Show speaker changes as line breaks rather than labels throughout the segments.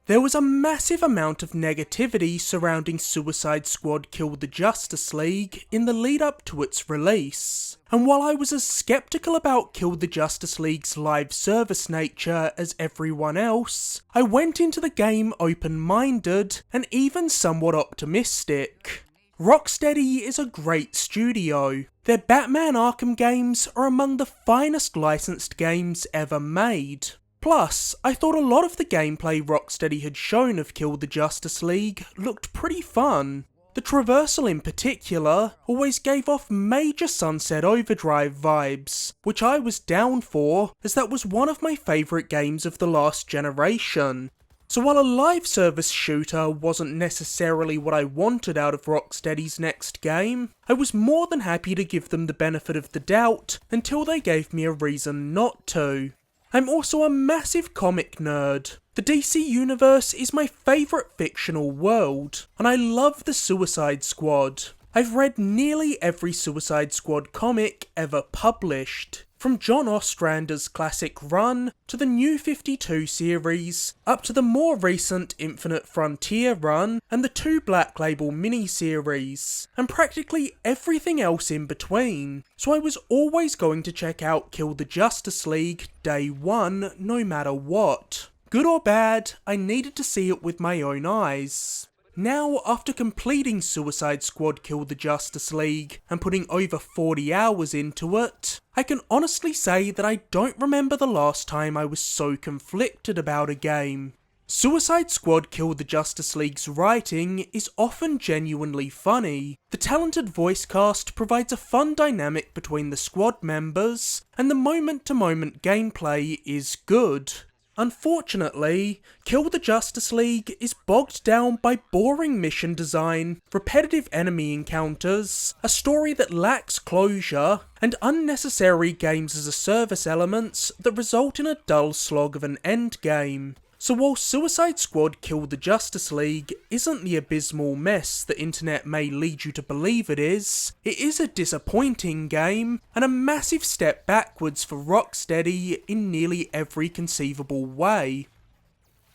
There was a massive amount of negativity surrounding Suicide Squad Kill the Justice League in the lead up to its release, and while I was as skeptical about Kill the Justice League's live service nature as everyone else, I went into the game open-minded and even somewhat optimistic. Rocksteady is a great studio. Their Batman Arkham games are among the finest licensed games ever made. Plus, I thought a lot of the gameplay Rocksteady had shown of Kill the Justice League looked pretty fun. The traversal in particular always gave off major Sunset Overdrive vibes, which I was down for, as that was one of my favourite games of the last generation. So while a live service shooter wasn't necessarily what I wanted out of Rocksteady's next game, I was more than happy to give them the benefit of the doubt until they gave me a reason not to. I'm also a massive comic nerd. The DC universe is my favourite fictional world, and I love the Suicide Squad. I've read nearly every Suicide Squad comic ever published, from John Ostrander's classic run, to the New 52 series, up to the more recent Infinite Frontier run, and the 2 Black Label miniseries, and practically everything else in between, so I was always going to check out Kill the Justice League day one, no matter what. Good or bad, I needed to see it with my own eyes. Now, after completing Suicide Squad Kill the Justice League and putting over 40 hours into it, I can honestly say that I don't remember the last time I was so conflicted about a game. Suicide Squad Kill the Justice League's writing is often genuinely funny. The talented voice cast provides a fun dynamic between the squad members, and the moment-to-moment gameplay is good. Unfortunately, Kill the Justice League is bogged down by boring mission design, repetitive enemy encounters, a story that lacks closure, and unnecessary games as a service elements that result in a dull slog of an endgame. So while Suicide Squad Kill the Justice League isn't the abysmal mess the internet may lead you to believe it is a disappointing game, and a massive step backwards for Rocksteady in nearly every conceivable way.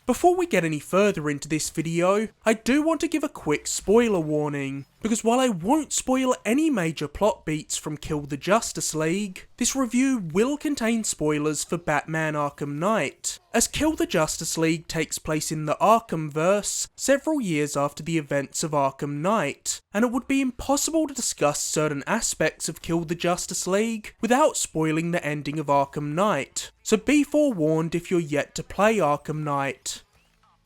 Before we get any further into this video, I do want to give a quick spoiler warning, because while I won't spoil any major plot beats from Kill the Justice League, this review will contain spoilers for Batman Arkham Knight, as Kill the Justice League takes place in the Arkhamverse several years after the events of Arkham Knight, and it would be impossible to discuss certain aspects of Kill the Justice League without spoiling the ending of Arkham Knight, so be forewarned if you're yet to play Arkham Knight.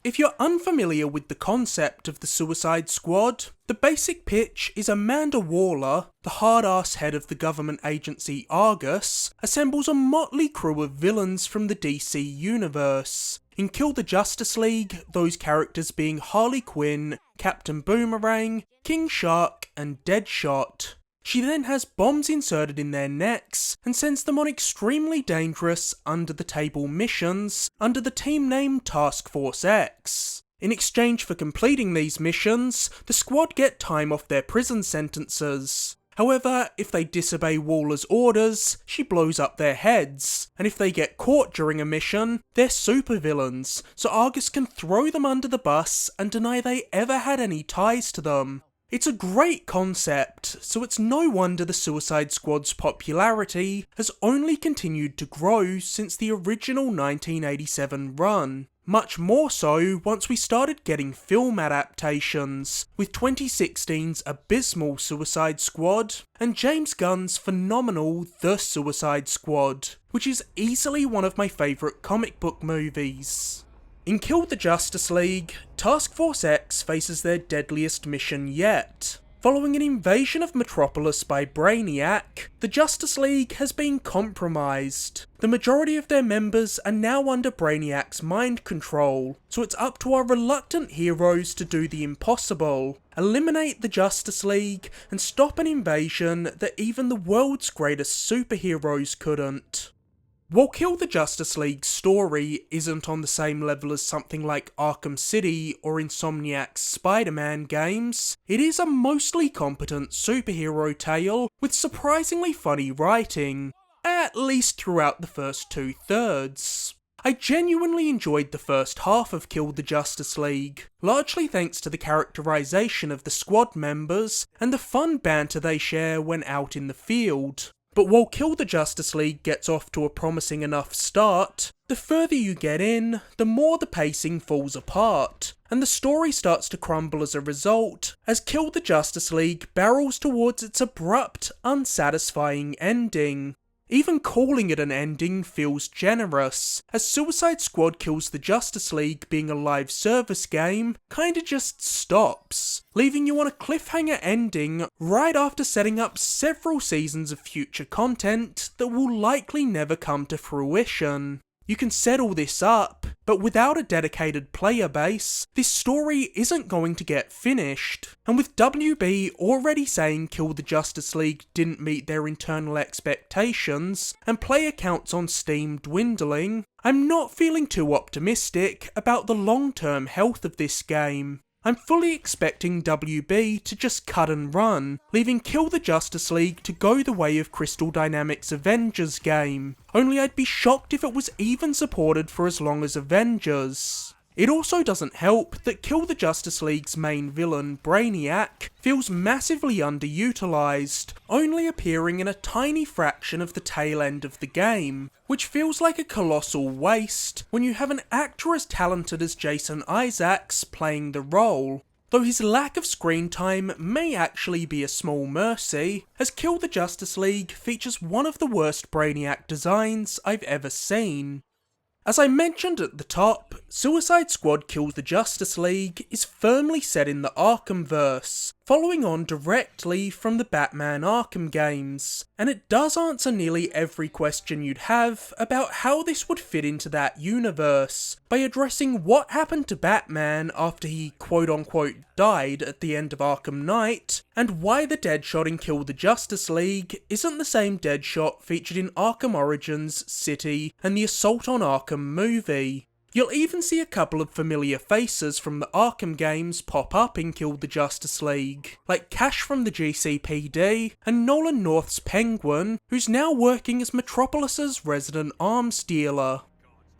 If you're unfamiliar with the concept of the Suicide Squad, the basic pitch is Amanda Waller, the hard-ass head of the government agency Argus, assembles a motley crew of villains from the DC universe. In Kill the Justice League, those characters being Harley Quinn, Captain Boomerang, King Shark, and Deadshot. She then has bombs inserted in their necks and sends them on extremely dangerous under-the-table missions under the team name Task Force X. In exchange for completing these missions, the squad get time off their prison sentences. However, if they disobey Waller's orders, she blows up their heads, and if they get caught during a mission, they're supervillains, so Argus can throw them under the bus and deny they ever had any ties to them. It's a great concept, so it's no wonder the Suicide Squad's popularity has only continued to grow since the original 1987 run. Much more so once we started getting film adaptations, with 2016's abysmal Suicide Squad, and James Gunn's phenomenal The Suicide Squad, which is easily one of my favourite comic book movies. In Kill the Justice League, Task Force X faces their deadliest mission yet. Following an invasion of Metropolis by Brainiac, the Justice League has been compromised. The majority of their members are now under Brainiac's mind control, so it's up to our reluctant heroes to do the impossible, eliminate the Justice League, and stop an invasion that even the world's greatest superheroes couldn't. While Kill the Justice League's story isn't on the same level as something like Arkham City or Insomniac's Spider-Man games, it is a mostly competent superhero tale with surprisingly funny writing, at least throughout the first 2/3. I genuinely enjoyed the first half of Kill the Justice League, largely thanks to the characterization of the squad members and the fun banter they share when out in the field. But while Kill the Justice League gets off to a promising enough start, the further you get in, the more the pacing falls apart, and the story starts to crumble as a result, as Kill the Justice League barrels towards its abrupt, unsatisfying ending. Even calling it an ending feels generous, as Suicide Squad Kills the Justice League being a live service game kinda just stops, leaving you on a cliffhanger ending right after setting up several seasons of future content that will likely never come to fruition. You can set all this up, but without a dedicated player base, this story isn't going to get finished. And with WB already saying Kill the Justice League didn't meet their internal expectations, and player counts on Steam dwindling, I'm not feeling too optimistic about the long-term health of this game. I'm fully expecting WB to just cut and run, leaving Kill the Justice League to go the way of Crystal Dynamics' Avengers game, only I'd be shocked if it was even supported for as long as Avengers. It also doesn't help that Kill the Justice League's main villain, Brainiac, feels massively underutilised, only appearing in a tiny fraction of the tail end of the game, which feels like a colossal waste when you have an actor as talented as Jason Isaacs playing the role, though his lack of screen time may actually be a small mercy, as Kill the Justice League features one of the worst Brainiac designs I've ever seen. As I mentioned at the top, Suicide Squad Kills the Justice League is firmly set in the Arkhamverse, following on directly from the Batman Arkham games, and it does answer nearly every question you'd have about how this would fit into that universe, by addressing what happened to Batman after he quote-unquote died at the end of Arkham Knight, and why the Deadshot in Kill the Justice League isn't the same Deadshot featured in Arkham Origins, City, and the Assault on Arkham movie. You'll even see a couple of familiar faces from the Arkham games pop up in Kill the Justice League, like Cash from the GCPD and Nolan North's Penguin, who's now working as Metropolis's resident arms dealer.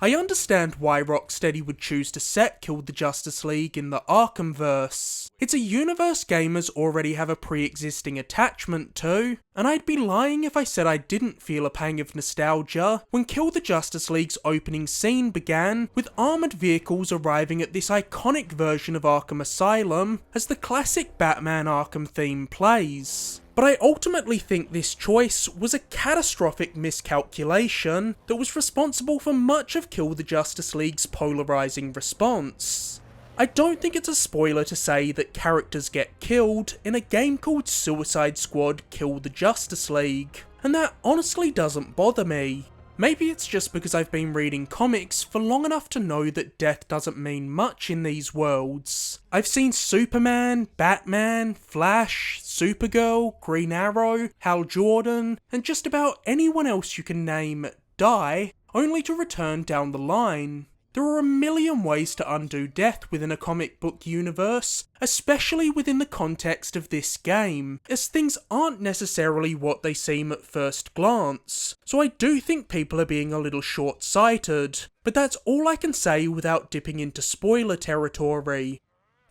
I understand why Rocksteady would choose to set Kill the Justice League in the Arkhamverse. It's a universe gamers already have a pre-existing attachment to, and I'd be lying if I said I didn't feel a pang of nostalgia when Kill the Justice League's opening scene began with armoured vehicles arriving at this iconic version of Arkham Asylum as the classic Batman Arkham theme plays. But I ultimately think this choice was a catastrophic miscalculation that was responsible for much of Kill the Justice League's polarising response. I don't think it's a spoiler to say that characters get killed in a game called Suicide Squad Kill the Justice League, and that honestly doesn't bother me. Maybe it's just because I've been reading comics for long enough to know that death doesn't mean much in these worlds. I've seen Superman, Batman, Flash, Supergirl, Green Arrow, Hal Jordan, and just about anyone else you can name die, only to return down the line. There are a million ways to undo death within a comic book universe, especially within the context of this game, as things aren't necessarily what they seem at first glance. So I do think people are being a little short-sighted, but that's all I can say without dipping into spoiler territory.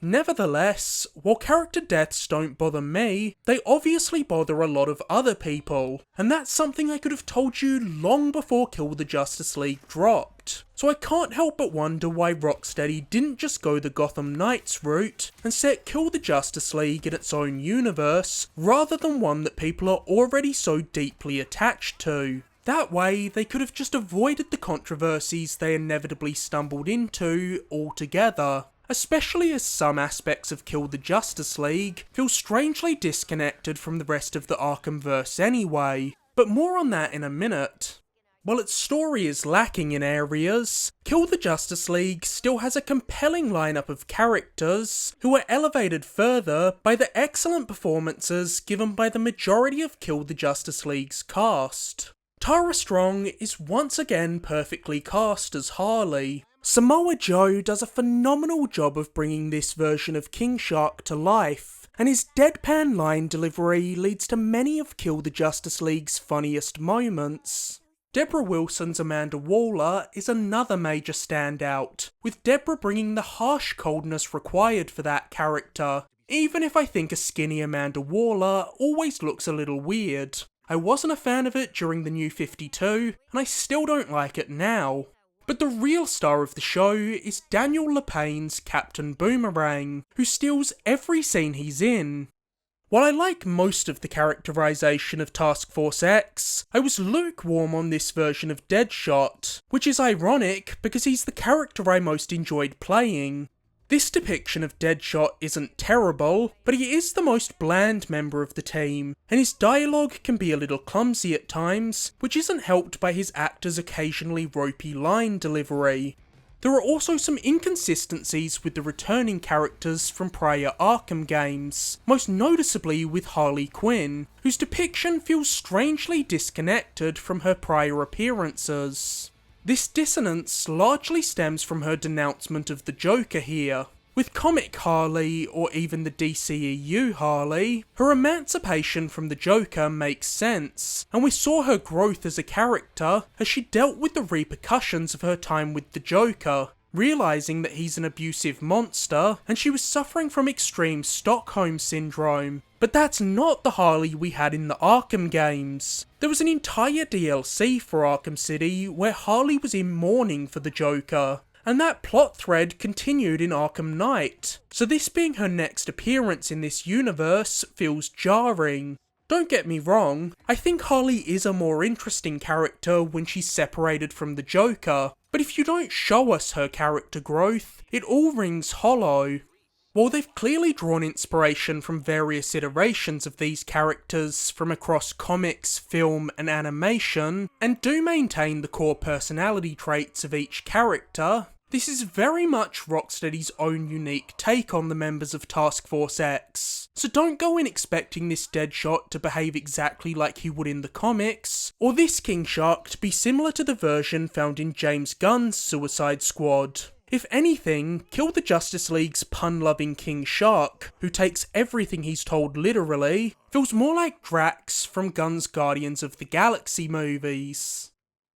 Nevertheless, while character deaths don't bother me, they obviously bother a lot of other people, and that's something I could have told you long before Kill the Justice League dropped. So I can't help but wonder why Rocksteady didn't just go the Gotham Knights route and set Kill the Justice League in its own universe, rather than one that people are already so deeply attached to. That way, they could have just avoided the controversies they inevitably stumbled into altogether. Especially as some aspects of Kill the Justice League feel strangely disconnected from the rest of the Arkhamverse anyway, but more on that in a minute. While its story is lacking in areas, Kill the Justice League still has a compelling lineup of characters who are elevated further by the excellent performances given by the majority of Kill the Justice League's cast. Tara Strong is once again perfectly cast as Harley. Samoa Joe does a phenomenal job of bringing this version of King Shark to life, and his deadpan line delivery leads to many of Kill the Justice League's funniest moments. Deborah Wilson's Amanda Waller is another major standout, with Deborah bringing the harsh coldness required for that character, even if I think a skinny Amanda Waller always looks a little weird. I wasn't a fan of it during the New 52, and I still don't like it now. But the real star of the show is Daniel Lepane's Captain Boomerang, who steals every scene he's in. While I like most of the characterisation of Task Force X, I was lukewarm on this version of Deadshot, which is ironic because he's the character I most enjoyed playing. This depiction of Deadshot isn't terrible, but he is the most bland member of the team, and his dialogue can be a little clumsy at times, which isn't helped by his actor's occasionally ropey line delivery. There are also some inconsistencies with the returning characters from prior Arkham games, most noticeably with Harley Quinn, whose depiction feels strangely disconnected from her prior appearances. This dissonance largely stems from her denouncement of the Joker here. With comic Harley, or even the DCEU Harley, her emancipation from the Joker makes sense, and we saw her growth as a character as she dealt with the repercussions of her time with the Joker, realising that he's an abusive monster, and she was suffering from extreme Stockholm Syndrome. But that's not the Harley we had in the Arkham games. There was an entire DLC for Arkham City where Harley was in mourning for the Joker, and that plot thread continued in Arkham Knight, so this being her next appearance in this universe feels jarring. Don't get me wrong, I think Harley is a more interesting character when she's separated from the Joker, but if you don't show us her character growth, it all rings hollow. While they've clearly drawn inspiration from various iterations of these characters from across comics, film and animation, and do maintain the core personality traits of each character, this is very much Rocksteady's own unique take on the members of Task Force X. So don't go in expecting this Deadshot to behave exactly like he would in the comics, or this King Shark to be similar to the version found in James Gunn's Suicide Squad. If anything, kill the Justice League's pun-loving King Shark, who takes everything he's told literally, feels more like Drax from Gunn's Guardians of the Galaxy movies.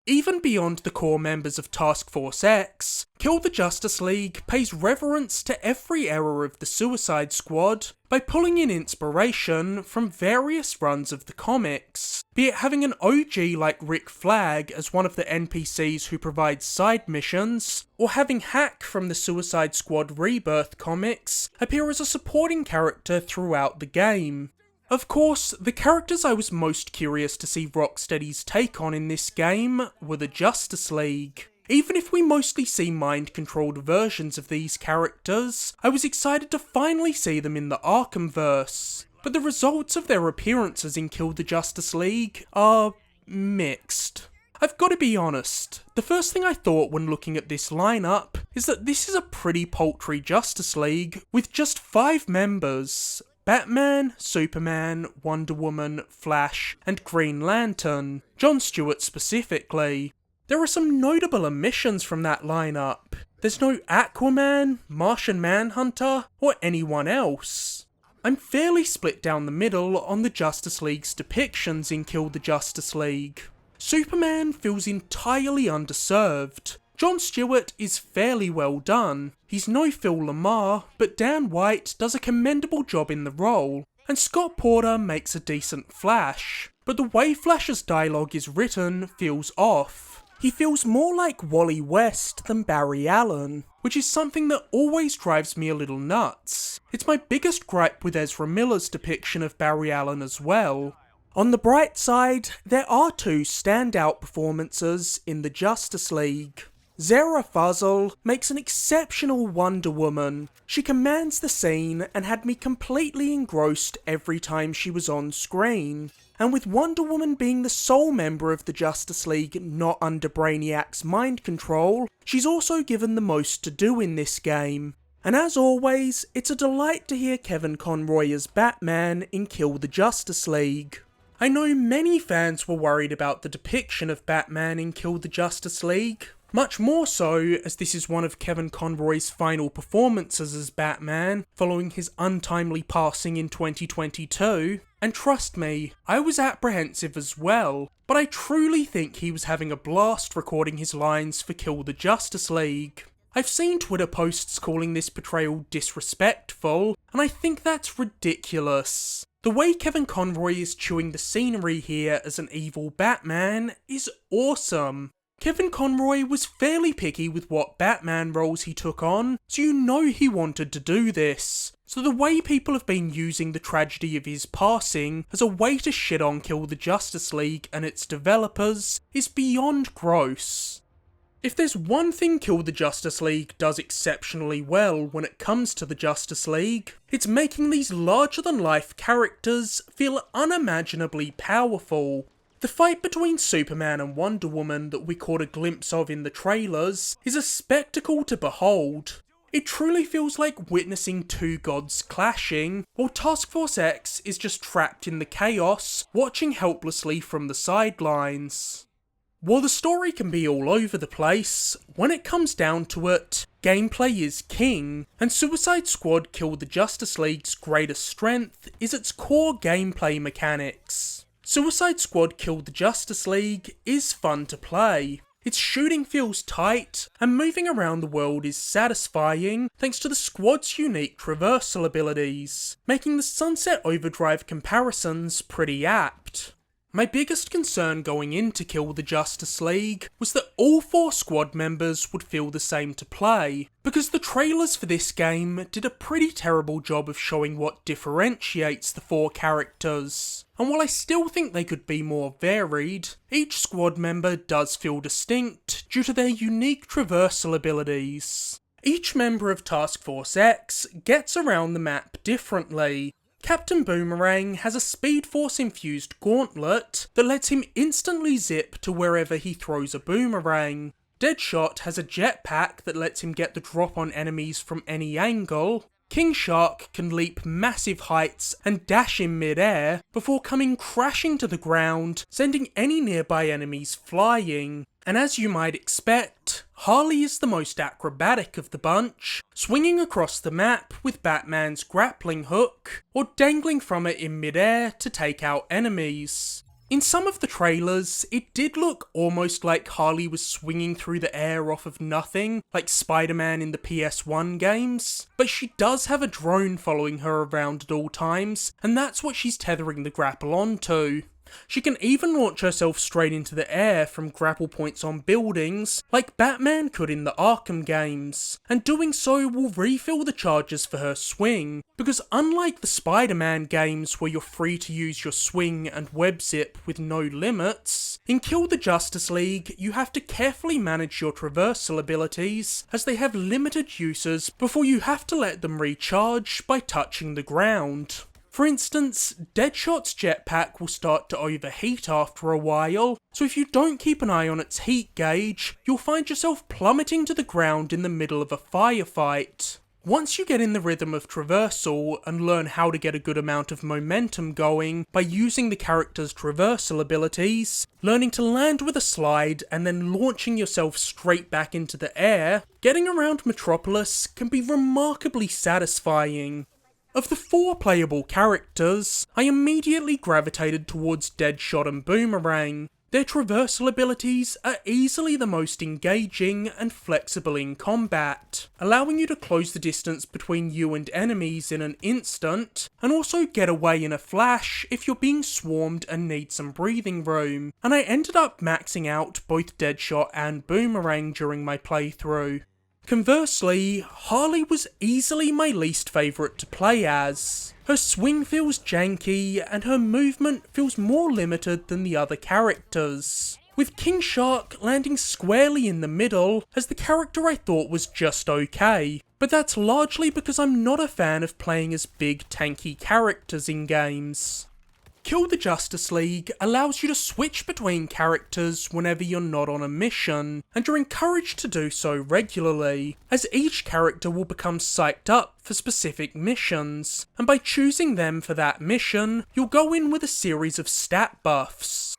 Even beyond the core members of Task Force X, Kill the Justice League pays reverence to every era of the Suicide Squad by pulling in inspiration from various runs of the comics, be it having an OG like Rick Flag as one of the NPCs who provides side missions, or having Hack from the Suicide Squad Rebirth comics appear as a supporting character throughout the game. Of course, the characters I was most curious to see Rocksteady's take on in this game were the Justice League. Even if we mostly see mind-controlled versions of these characters, I was excited to finally see them in the Arkhamverse. But the results of their appearances in Kill the Justice League are mixed. I've got to be honest, the first thing I thought when looking at this lineup is that this is a pretty paltry Justice League with just 5 members: Batman, Superman, Wonder Woman, Flash, and Green Lantern, Jon Stewart specifically. There are some notable omissions from that lineup. There's no Aquaman, Martian Manhunter, or anyone else. I'm fairly split down the middle on the Justice League's depictions in Kill the Justice League. Superman feels entirely underserved. Jon Stewart is fairly well done. He's no Phil Lamar, but Dan White does a commendable job in the role, and Scott Porter makes a decent Flash. But the way Flash's dialogue is written feels off. He feels more like Wally West than Barry Allen, which is something that always drives me a little nuts. It's my biggest gripe with Ezra Miller's depiction of Barry Allen as well. On the bright side, there are 2 standout performances in the Justice League. Zara Fuzzle makes an exceptional Wonder Woman. She commands the scene and had me completely engrossed every time she was on screen. And with Wonder Woman being the sole member of the Justice League not under Brainiac's mind control, she's also given the most to do in this game. And as always, it's a delight to hear Kevin Conroy as Batman in Kill the Justice League. I know many fans were worried about the depiction of Batman in Kill the Justice League. Much more so as this is one of Kevin Conroy's final performances as Batman, following his untimely passing in 2022. And trust me, I was apprehensive as well, but I truly think he was having a blast recording his lines for Kill the Justice League. I've seen Twitter posts calling this portrayal disrespectful, and I think that's ridiculous. The way Kevin Conroy is chewing the scenery here as an evil Batman is awesome. Kevin Conroy was fairly picky with what Batman roles he took on, so you know he wanted to do this. So the way people have been using the tragedy of his passing as a way to shit on Kill the Justice League and its developers is beyond gross. If there's one thing Kill the Justice League does exceptionally well when it comes to the Justice League, it's making these larger-than-life characters feel unimaginably powerful. The fight between Superman and Wonder Woman that we caught a glimpse of in the trailers is a spectacle to behold. It truly feels like witnessing two gods clashing, while Task Force X is just trapped in the chaos, watching helplessly from the sidelines. While the story can be all over the place, when it comes down to it, gameplay is king, and Suicide Squad Kill the Justice League's greatest strength is its core gameplay mechanics. Suicide Squad Kill the Justice League is fun to play. Its shooting feels tight, and moving around the world is satisfying thanks to the squad's unique traversal abilities, making the Sunset Overdrive comparisons pretty apt. My biggest concern going into Kill the Justice League was that all 4 squad members would feel the same to play, because the trailers for this game did a pretty terrible job of showing what differentiates the 4 characters. And while I still think they could be more varied, each squad member does feel distinct due to their unique traversal abilities. Each member of Task Force X gets around the map differently. Captain Boomerang has a Speed Force infused gauntlet that lets him instantly zip to wherever he throws a boomerang. Deadshot has a jetpack that lets him get the drop on enemies from any angle. King Shark can leap massive heights and dash in mid-air before coming crashing to the ground, sending any nearby enemies flying. And as you might expect, Harley is the most acrobatic of the bunch, swinging across the map with Batman's grappling hook, or dangling from it in mid-air to take out enemies. In some of the trailers, it did look almost like Harley was swinging through the air off of nothing, like Spider-Man in the PS1 games, but she does have a drone following her around at all times, and that's what she's tethering the grapple onto. She can even launch herself straight into the air from grapple points on buildings, like Batman could in the Arkham games, and doing so will refill the charges for her swing, because unlike the Spider-Man games where you're free to use your swing and web zip with no limits, in Kill the Justice League you have to carefully manage your traversal abilities, as they have limited uses before you have to let them recharge by touching the ground. For instance, Deadshot's jetpack will start to overheat after a while, so if you don't keep an eye on its heat gauge, you'll find yourself plummeting to the ground in the middle of a firefight. Once you get in the rhythm of traversal and learn how to get a good amount of momentum going by using the character's traversal abilities, learning to land with a slide and then launching yourself straight back into the air, getting around Metropolis can be remarkably satisfying. Of the 4 playable characters, I immediately gravitated towards Deadshot and Boomerang. Their traversal abilities are easily the most engaging and flexible in combat, allowing you to close the distance between you and enemies in an instant, and also get away in a flash if you're being swarmed and need some breathing room, and I ended up maxing out both Deadshot and Boomerang during my playthrough. Conversely, Harley was easily my least favourite to play as. Her swing feels janky, and her movement feels more limited than the other characters, with King Shark landing squarely in the middle as the character I thought was just okay, but that's largely because I'm not a fan of playing as big tanky characters in games. Kill the Justice League allows you to switch between characters whenever you're not on a mission, and you're encouraged to do so regularly, as each character will become psyched up for specific missions, and by choosing them for that mission, you'll go in with a series of stat buffs.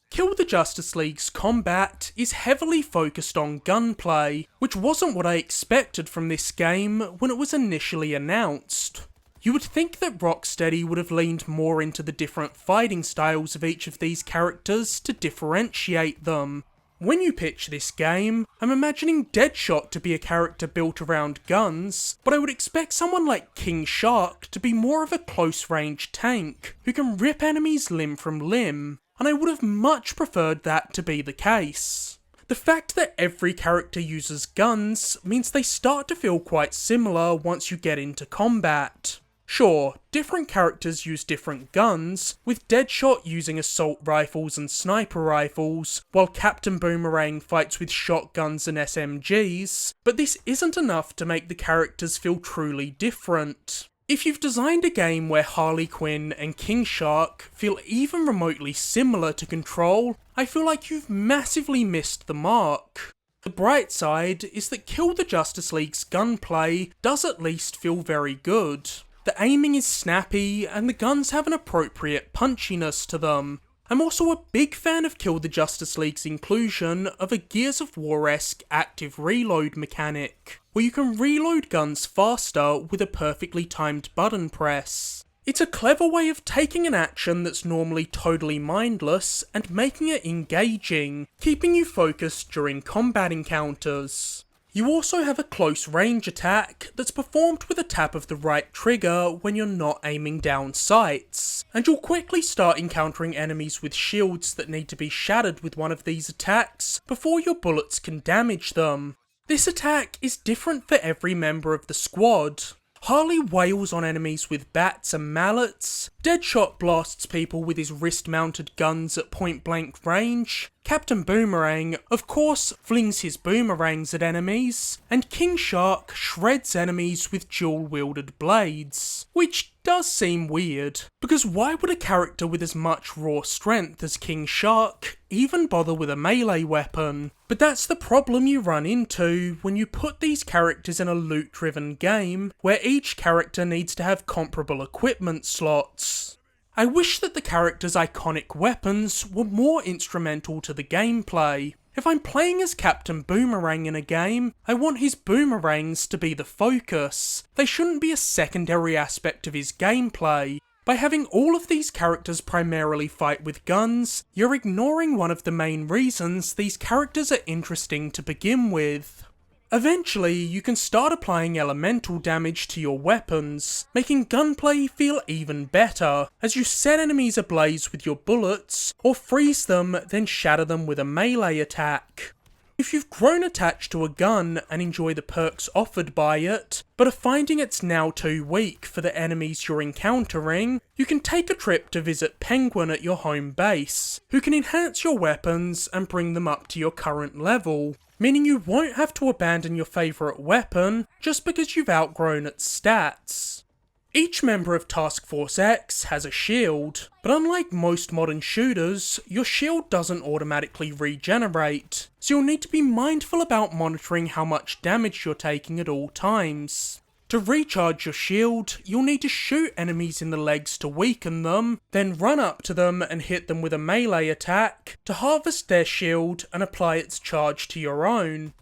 Kill the Justice League's combat is heavily focused on gunplay, which wasn't what I expected from this game when it was initially announced. You would think that Rocksteady would have leaned more into the different fighting styles of each of these characters to differentiate them. When you pitch this game, I'm imagining Deadshot to be a character built around guns, but I would expect someone like King Shark to be more of a close-range tank, who can rip enemies limb from limb, and I would have much preferred that to be the case. The fact that every character uses guns means they start to feel quite similar once you get into combat. Sure, different characters use different guns, with Deadshot using assault rifles and sniper rifles, while Captain Boomerang fights with shotguns and SMGs, but this isn't enough to make the characters feel truly different. If you've designed a game where Harley Quinn and King Shark feel even remotely similar to Control, I feel like you've massively missed the mark. The bright side is that Kill the Justice League's gunplay does at least feel very good. The aiming is snappy, and the guns have an appropriate punchiness to them. I'm also a big fan of Kill the Justice League's inclusion of a Gears of War-esque active reload mechanic, where you can reload guns faster with a perfectly timed button press. It's a clever way of taking an action that's normally totally mindless and making it engaging, keeping you focused during combat encounters. You also have a close range attack that's performed with a tap of the right trigger when you're not aiming down sights, and you'll quickly start encountering enemies with shields that need to be shattered with one of these attacks before your bullets can damage them. This attack is different for every member of the squad. Harley wails on enemies with bats and mallets, Deadshot blasts people with his wrist-mounted guns at point-blank range, Captain Boomerang, of course, flings his boomerangs at enemies, and King Shark shreds enemies with dual-wielded blades. Which does seem weird, because why would a character with as much raw strength as King Shark even bother with a melee weapon? But that's the problem you run into when you put these characters in a loot-driven game, where each character needs to have comparable equipment slots. I wish that the character's iconic weapons were more instrumental to the gameplay. If I'm playing as Captain Boomerang in a game, I want his boomerangs to be the focus. They shouldn't be a secondary aspect of his gameplay. By having all of these characters primarily fight with guns, you're ignoring one of the main reasons these characters are interesting to begin with. Eventually, you can start applying elemental damage to your weapons, making gunplay feel even better, as you set enemies ablaze with your bullets, or freeze them, then shatter them with a melee attack. If you've grown attached to a gun and enjoy the perks offered by it, but are finding it's now too weak for the enemies you're encountering, you can take a trip to visit Penguin at your home base, who can enhance your weapons and bring them up to your current level, meaning you won't have to abandon your favourite weapon just because you've outgrown its stats. Each member of Task Force X has a shield, but unlike most modern shooters, your shield doesn't automatically regenerate, so you'll need to be mindful about monitoring how much damage you're taking at all times. To recharge your shield, you'll need to shoot enemies in the legs to weaken them, then run up to them and hit them with a melee attack to harvest their shield and apply its charge to your own.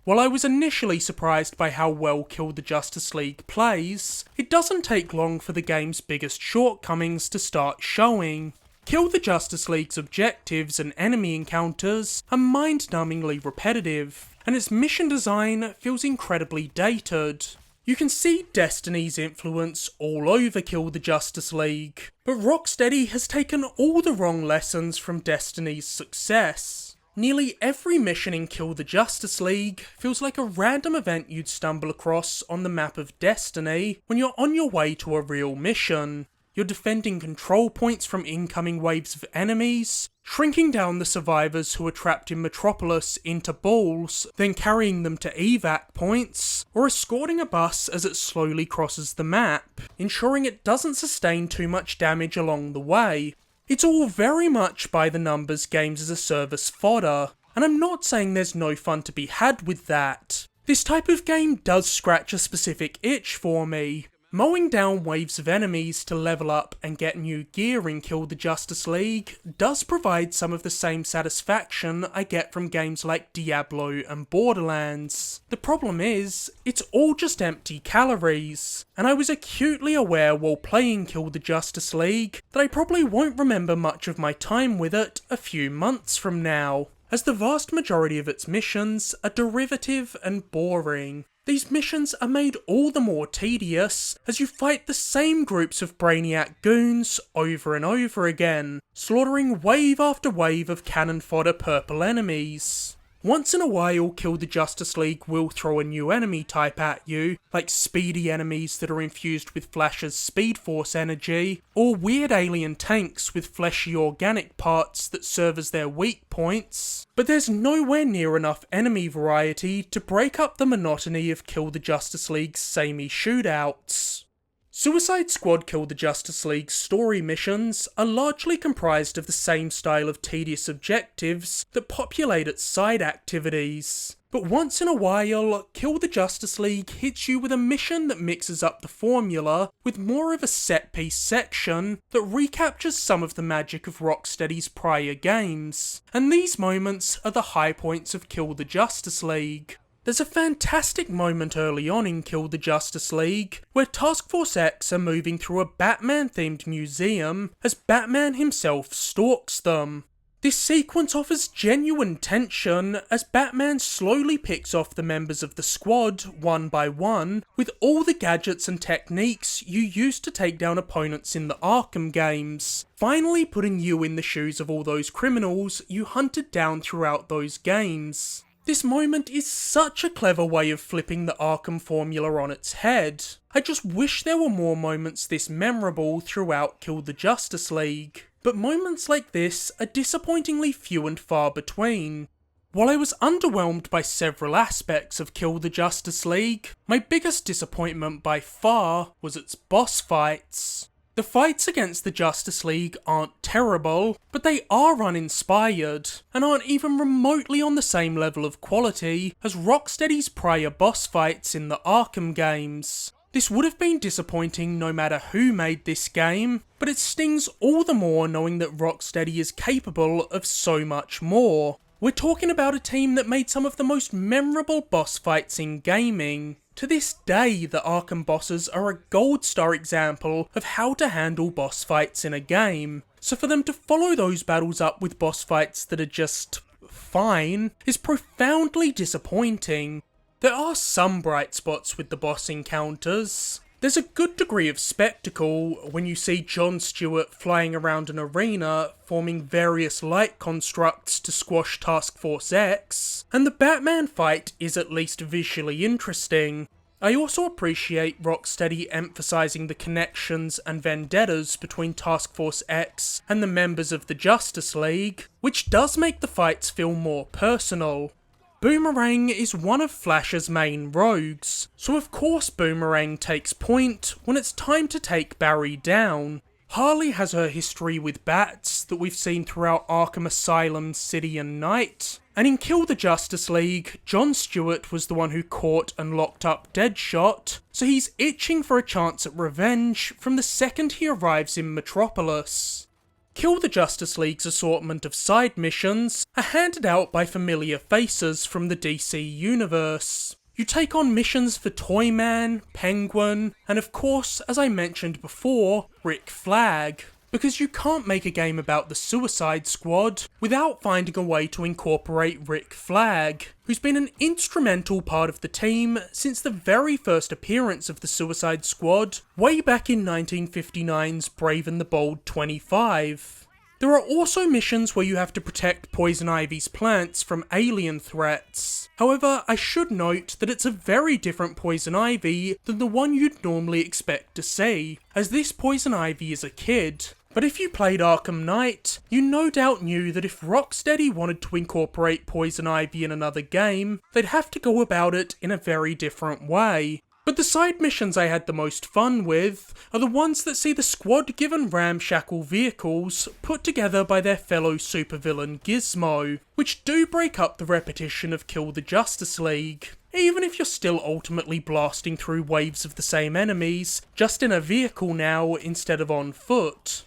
While I was initially surprised by how well Kill the Justice League plays, it doesn't take long for the game's biggest shortcomings to start showing. Kill the Justice League's objectives and enemy encounters are mind-numbingly repetitive, and its mission design feels incredibly dated. You can see Destiny's influence all over Kill the Justice League, but Rocksteady has taken all the wrong lessons from Destiny's success. Nearly every mission in Kill the Justice League feels like a random event you'd stumble across on the map of Destiny when you're on your way to a real mission. You're defending control points from incoming waves of enemies, shrinking down the survivors who are trapped in Metropolis into balls, then carrying them to evac points, or escorting a bus as it slowly crosses the map, ensuring it doesn't sustain too much damage along the way. It's all very much by the numbers games as a service fodder, and I'm not saying there's no fun to be had with that. This type of game does scratch a specific itch for me. Mowing down waves of enemies to level up and get new gear in Kill the Justice League does provide some of the same satisfaction I get from games like Diablo and Borderlands. The problem is, it's all just empty calories, and I was acutely aware while playing Kill the Justice League that I probably won't remember much of my time with it a few months from now, as the vast majority of its missions are derivative and boring. These missions are made all the more tedious as you fight the same groups of Brainiac goons over and over again, slaughtering wave after wave of cannon fodder purple enemies. Once in a while, Kill the Justice League will throw a new enemy type at you, like speedy enemies that are infused with Flash's Speed Force energy, or weird alien tanks with fleshy organic parts that serve as their weak points, but there's nowhere near enough enemy variety to break up the monotony of Kill the Justice League's samey shootouts. Suicide Squad Kill the Justice League's story missions are largely comprised of the same style of tedious objectives that populate its side activities. But once in a while, Kill the Justice League hits you with a mission that mixes up the formula with more of a set-piece section that recaptures some of the magic of Rocksteady's prior games. And these moments are the high points of Kill the Justice League. There's a fantastic moment early on in Kill the Justice League, where Task Force X are moving through a Batman-themed museum as Batman himself stalks them. This sequence offers genuine tension as Batman slowly picks off the members of the squad one by one with all the gadgets and techniques you used to take down opponents in the Arkham games, finally putting you in the shoes of all those criminals you hunted down throughout those games. This moment is such a clever way of flipping the Arkham formula on its head. I just wish there were more moments this memorable throughout Kill the Justice League. But moments like this are disappointingly few and far between. While I was underwhelmed by several aspects of Kill the Justice League, my biggest disappointment by far was its boss fights. The fights against the Justice League aren't terrible, but they are uninspired, and aren't even remotely on the same level of quality as Rocksteady's prior boss fights in the Arkham games. This would have been disappointing no matter who made this game, but it stings all the more knowing that Rocksteady is capable of so much more. We're talking about a team that made some of the most memorable boss fights in gaming. To this day, the Arkham bosses are a gold star example of how to handle boss fights in a game, so for them to follow those battles up with boss fights that are just fine is profoundly disappointing. There are some bright spots with the boss encounters. There's a good degree of spectacle when you see Jon Stewart flying around an arena, forming various light constructs to squash Task Force X, and the Batman fight is at least visually interesting. I also appreciate Rocksteady emphasising the connections and vendettas between Task Force X and the members of the Justice League, which does make the fights feel more personal. Boomerang is one of Flash's main rogues, so of course Boomerang takes point when it's time to take Barry down. Harley has her history with bats that we've seen throughout Arkham Asylum, City and Night, and in Kill the Justice League, Jon Stewart was the one who caught and locked up Deadshot, so he's itching for a chance at revenge from the second he arrives in Metropolis. Kill the Justice League's assortment of side missions are handed out by familiar faces from the DC universe. You take on missions for Toyman, Penguin, and of course, as I mentioned before, Rick Flag. Because you can't make a game about the Suicide Squad without finding a way to incorporate Rick Flag, who's been an instrumental part of the team since the very first appearance of the Suicide Squad, way back in 1959's Brave and the Bold 25. There are also missions where you have to protect Poison Ivy's plants from alien threats. However, I should note that it's a very different Poison Ivy than the one you'd normally expect to see, as this Poison Ivy is a kid. But if you played Arkham Knight, you no doubt knew that if Rocksteady wanted to incorporate Poison Ivy in another game, they'd have to go about it in a very different way. But the side missions I had the most fun with are the ones that see the squad given ramshackle vehicles put together by their fellow supervillain Gizmo, which do break up the repetition of Kill the Justice League. even if you're still ultimately blasting through waves of the same enemies, just in a vehicle now instead of on foot.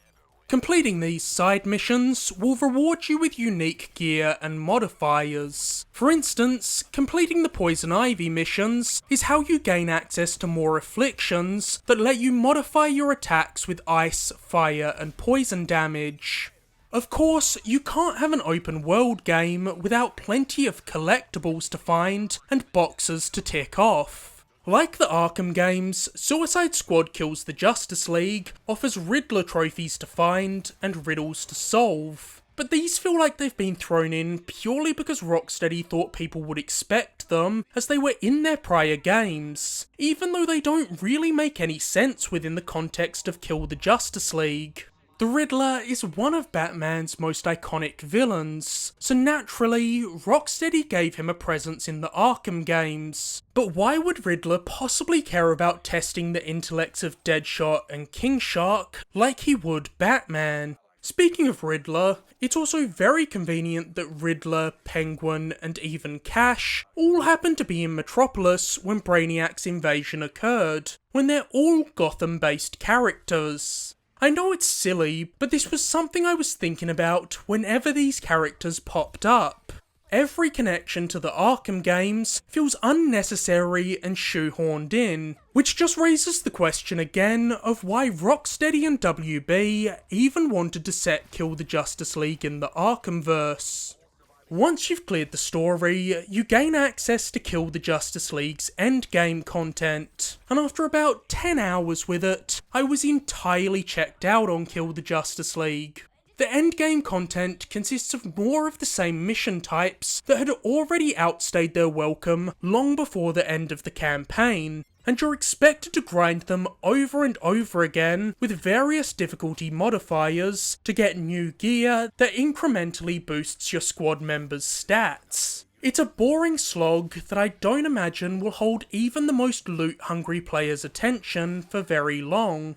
Completing these side missions will reward you with unique gear and modifiers. For instance, completing the Poison Ivy missions is how you gain access to more afflictions that let you modify your attacks with ice, fire, and poison damage. Of course, you can't have an open world game without plenty of collectibles to find and boxes to tick off. Like the Arkham games, Suicide Squad Kills the Justice League offers Riddler trophies to find and riddles to solve, but these feel like they've been thrown in purely because Rocksteady thought people would expect them as they were in their prior games, even though they don't really make any sense within the context of Kill the Justice League. The Riddler is one of Batman's most iconic villains, so naturally, Rocksteady gave him a presence in the Arkham games. But why would Riddler possibly care about testing the intellects of Deadshot and King Shark like he would Batman? Speaking of Riddler, it's also very convenient that Riddler, Penguin, and even Cash all happened to be in Metropolis when Brainiac's invasion occurred, when they're all Gotham-based characters. I know it's silly, but this was something I was thinking about whenever these characters popped up. Every connection to the Arkham games feels unnecessary and shoehorned in, which just raises the question again of why Rocksteady and WB even wanted to set Kill the Justice League in the Arkhamverse. Once you've cleared the story, you gain access to Kill the Justice League's endgame content, and after about 10 hours with it, I was entirely checked out on Kill the Justice League. The endgame content consists of more of the same mission types that had already outstayed their welcome long before the end of the campaign, and you're expected to grind them over and over again with various difficulty modifiers to get new gear that incrementally boosts your squad members' stats. It's a boring slog that I don't imagine will hold even the most loot-hungry players' attention for very long.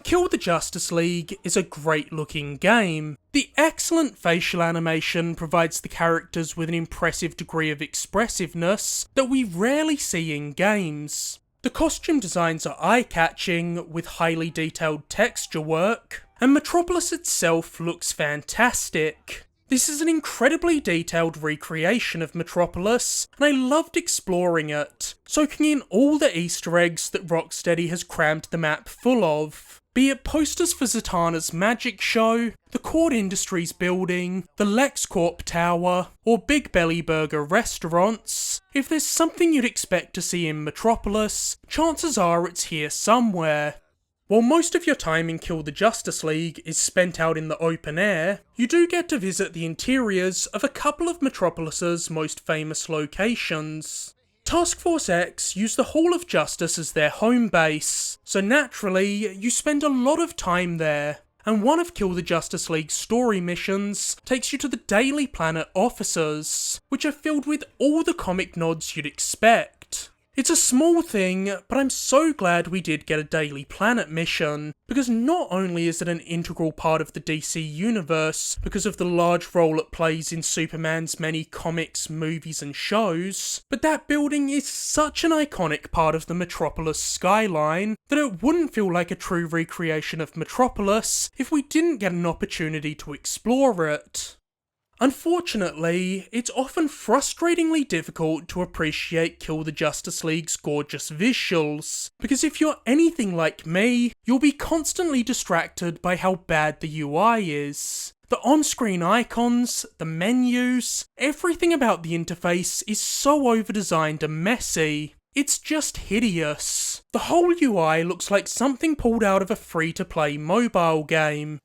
Kill the Justice League is a great looking game. The excellent facial animation provides the characters with an impressive degree of expressiveness that we rarely see in games. The costume designs are eye-catching with highly detailed texture work, and Metropolis itself looks fantastic. This is an incredibly detailed recreation of Metropolis, and I loved exploring it, soaking in all the Easter eggs that Rocksteady has crammed the map full of. Be it posters for Zatanna's magic show, the Cord Industries building, the LexCorp Tower, or Big Belly Burger restaurants, if there's something you'd expect to see in Metropolis, chances are it's here somewhere. While most of your time in Kill the Justice League is spent out in the open air, you do get to visit the interiors of a couple of Metropolis's most famous locations. Task Force X use the Hall of Justice as their home base, so naturally, you spend a lot of time there, and one of Kill the Justice League's story missions takes you to the Daily Planet offices, which are filled with all the comic nods you'd expect. It's a small thing, but I'm so glad we did get a Daily Planet mission, because not only is it an integral part of the DC universe because of the large role it plays in Superman's many comics, movies and shows, but that building is such an iconic part of the Metropolis skyline that it wouldn't feel like a true recreation of Metropolis if we didn't get an opportunity to explore it. Unfortunately, it's often frustratingly difficult to appreciate Kill the Justice League's gorgeous visuals, because if you're anything like me, you'll be constantly distracted by how bad the UI is. The on-screen icons, the menus, everything about the interface is so over-designed and messy. It's just hideous. The whole UI looks like something pulled out of a free-to-play mobile game.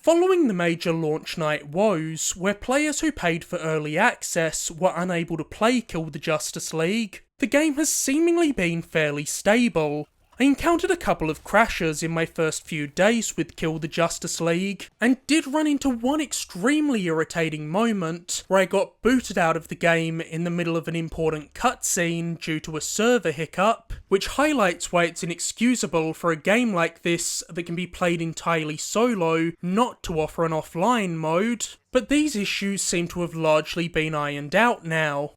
Following the major launch night woes, where players who paid for early access were unable to play Kill the Justice League, the game has seemingly been fairly stable. I encountered a couple of crashes in my first few days with Kill the Justice League, and did run into one extremely irritating moment where I got booted out of the game in the middle of an important cutscene due to a server hiccup, which highlights why it's inexcusable for a game like this that can be played entirely solo not to offer an offline mode, but these issues seem to have largely been ironed out now.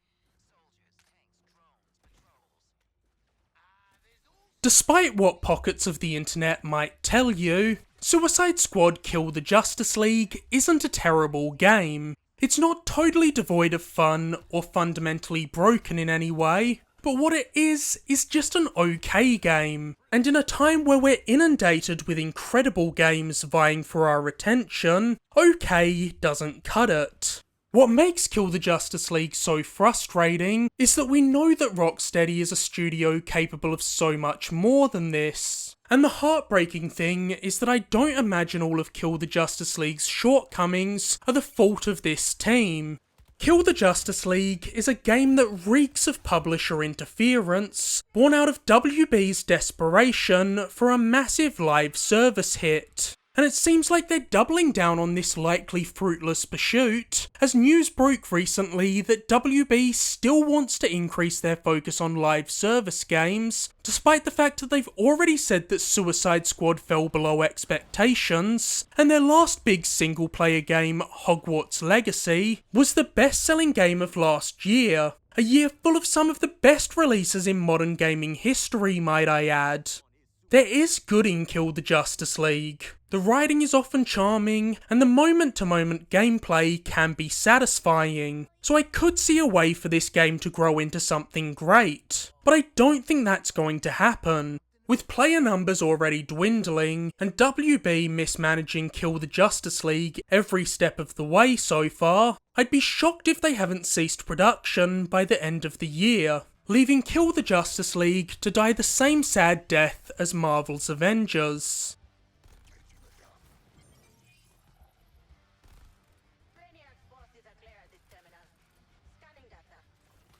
Despite what pockets of the internet might tell you, Suicide Squad Kill the Justice League isn't a terrible game. It's not totally devoid of fun or fundamentally broken in any way, but what it is just an okay game. And in a time where we're inundated with incredible games vying for our attention, okay doesn't cut it. What makes Kill the Justice League so frustrating is that we know that Rocksteady is a studio capable of so much more than this. And the heartbreaking thing is that I don't imagine all of Kill the Justice League's shortcomings are the fault of this team. Kill the Justice League is a game that reeks of publisher interference, born out of WB's desperation for a massive live service hit. And it seems like they're doubling down on this likely fruitless pursuit, as news broke recently that WB still wants to increase their focus on live service games, despite the fact that they've already said that Suicide Squad fell below expectations, and their last big single-player game, Hogwarts Legacy, was the best-selling game of last year, a year full of some of the best releases in modern gaming history, might I add. There is good in Kill the Justice League. The writing is often charming, and the moment-to-moment gameplay can be satisfying, so I could see a way for this game to grow into something great. But I don't think that's going to happen. With player numbers already dwindling, and WB mismanaging Kill the Justice League every step of the way so far, I'd be shocked if they haven't ceased production by the end of the year, leaving Kill the Justice League to die the same sad death as Marvel's Avengers.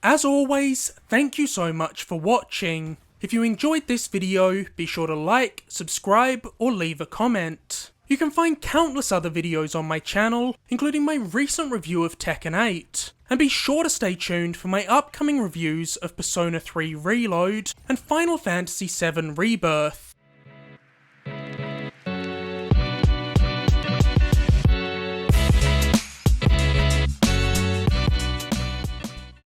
As always, thank you so much for watching. If you enjoyed this video, be sure to like, subscribe, or leave a comment. You can find countless other videos on my channel, including my recent review of Tekken 8. And be sure to stay tuned for my upcoming reviews of Persona 3 Reload and Final Fantasy VII Rebirth.